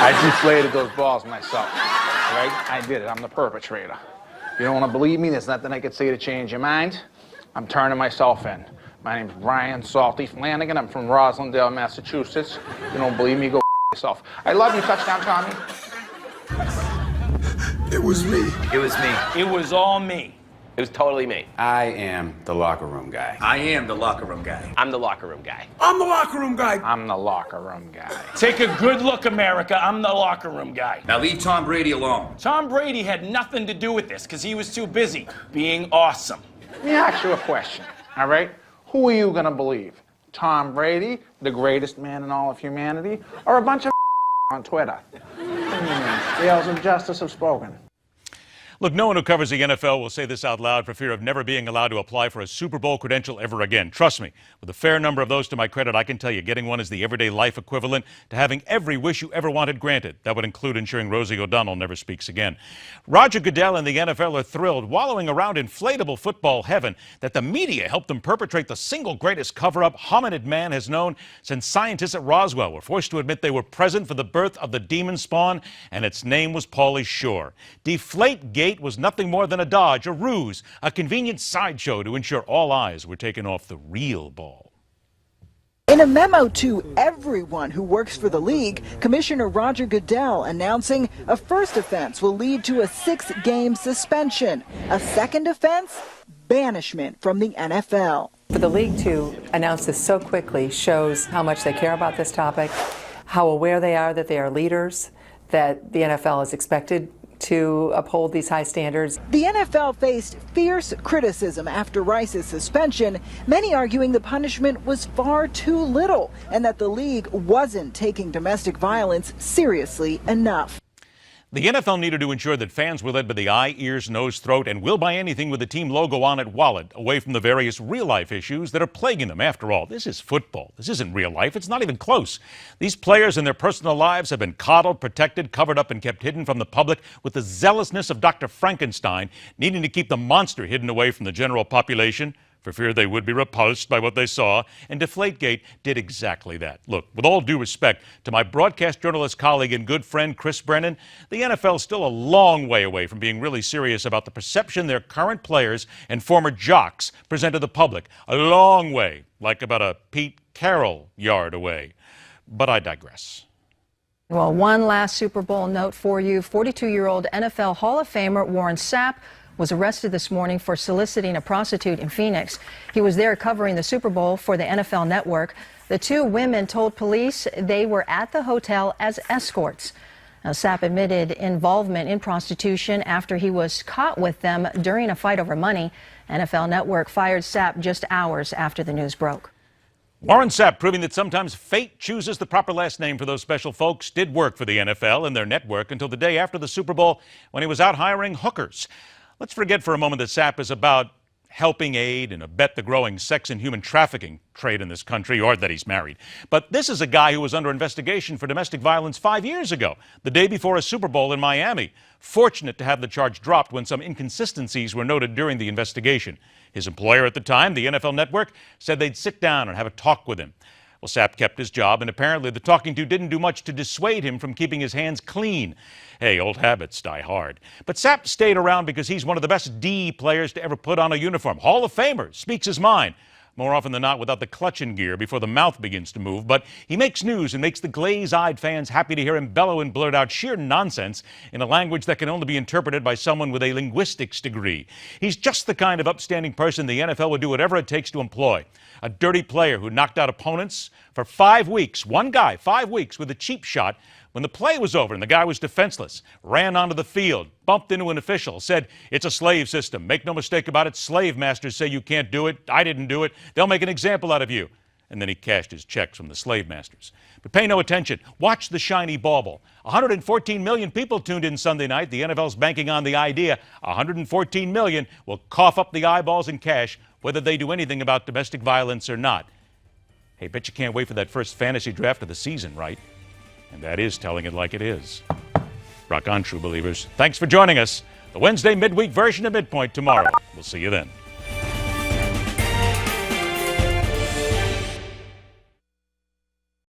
I deflated those balls myself, right? I did it. I'm the perpetrator. You don't want to believe me? There's nothing I could say to change your mind. I'm turning myself in. My name's Brian Salty Flanagan. I'm from Roslindale, Massachusetts. You don't believe me? Go yourself. I love you. Touchdown, Tommy. It was me. It was me. It was all me. It was totally me. I am the locker room guy. I am the locker room guy. I'm the locker room guy. I'm the locker room guy. I'm the locker room guy. Take a good look, America. I'm the locker room guy. Now leave Tom Brady alone. Tom Brady had nothing to do with this because he was too busy being awesome. Let me ask you a question, all right? Who are you going to believe? Tom Brady, the greatest man in all of humanity, or a bunch of on Twitter? Scales of justice have spoken. Look, no one who covers the NFL will say this out loud for fear of never being allowed to apply for a Super Bowl credential ever again. Trust me, with a fair number of those to my credit, I can tell you getting one is the everyday life equivalent to having every wish you ever wanted granted. That would include ensuring Rosie O'Donnell never speaks again. Roger Goodell and the NFL are thrilled, wallowing around inflatable football heaven, that the media helped them perpetrate the single greatest cover-up hominid man has known since scientists at Roswell were forced to admit they were present for the birth of the demon spawn, and its name was Pauly Shore. Deflategate was nothing more than a dodge, a ruse, a convenient sideshow to ensure all eyes were taken off the real ball. In a memo to everyone who works for the league, Commissioner Roger Goodell announcing a first offense will lead to a 6-game suspension. A second offense, banishment from the NFL. For the league to announce this so quickly shows how much they care about this topic, how aware they are that they are leaders, that the NFL is expected to uphold these high standards. The NFL faced fierce criticism after Rice's suspension, many arguing the punishment was far too little and that the league wasn't taking domestic violence seriously enough. The NFL needed to ensure that fans were led by the eye, ears, nose, throat, and will buy anything with the team logo on it wallet, away from the various real-life issues that are plaguing them. After all, this is football. This isn't real life. It's not even close. These players and their personal lives have been coddled, protected, covered up, and kept hidden from the public with the zealousness of Dr. Frankenstein, needing to keep the monster hidden away from the general population, for fear they would be repulsed by what they saw, and Deflategate did exactly that. Look, with all due respect to my broadcast journalist colleague and good friend Chris Brennan, the NFL is still a long way away from being really serious about the perception their current players and former jocks present to the public. A long way, like about a Pete Carroll yard away. But I digress. Well, one last Super Bowl note for you. 42-year-old NFL Hall of Famer Warren Sapp was arrested this morning for soliciting a prostitute in Phoenix. He was there covering the Super Bowl for the NFL Network. The two women told police they were at the hotel as escorts. Now, Sapp admitted involvement in prostitution after he was caught with them during a fight over money. NFL Network fired Sapp just hours after the news broke. Warren Sapp, proving that sometimes fate chooses the proper last name for those special folks, did work for the NFL and their network until the day after the Super Bowl when he was out hiring hookers. Let's forget for a moment that Sapp is about helping aid and abet the growing sex and human trafficking trade in this country, or that he's married. But this is a guy who was under investigation for domestic violence 5 years ago, the day before a Super Bowl in Miami. Fortunate to have the charge dropped when some inconsistencies were noted during the investigation. His employer at the time, the NFL Network, said they'd sit down and have a talk with him. Well, Sapp kept his job, and apparently the talking to didn't do much to dissuade him from keeping his hands clean. Hey, old habits die hard. But Sapp stayed around because he's one of the best D players to ever put on a uniform. Hall of Famer, speaks his mind. More often than not without the clutch in gear before the mouth begins to move. But he makes news and makes the glaze-eyed fans happy to hear him bellow and blurt out sheer nonsense in a language that can only be interpreted by someone with a linguistics degree. He's just the kind of upstanding person the NFL would do whatever it takes to employ. A dirty player who knocked out opponents for 5 weeks. One guy, 5 weeks, with a cheap shot. When the play was over and the guy was defenseless, ran onto the field, bumped into an official, said, "It's a slave system. Make no mistake about it. Slave masters say you can't do it. I didn't do it. They'll make an example out of you." And then he cashed his checks from the slave masters. But pay no attention. Watch the shiny bauble. 114 million people tuned in Sunday night. The NFL's banking on the idea 114 million will cough up the eyeballs in cash, whether they do anything about domestic violence or not. Hey, bet you can't wait for that first fantasy draft of the season, right? And that is telling it like it is. Rock on, true believers. Thanks for joining us. The Wednesday midweek version of MidPoint tomorrow. We'll see you then.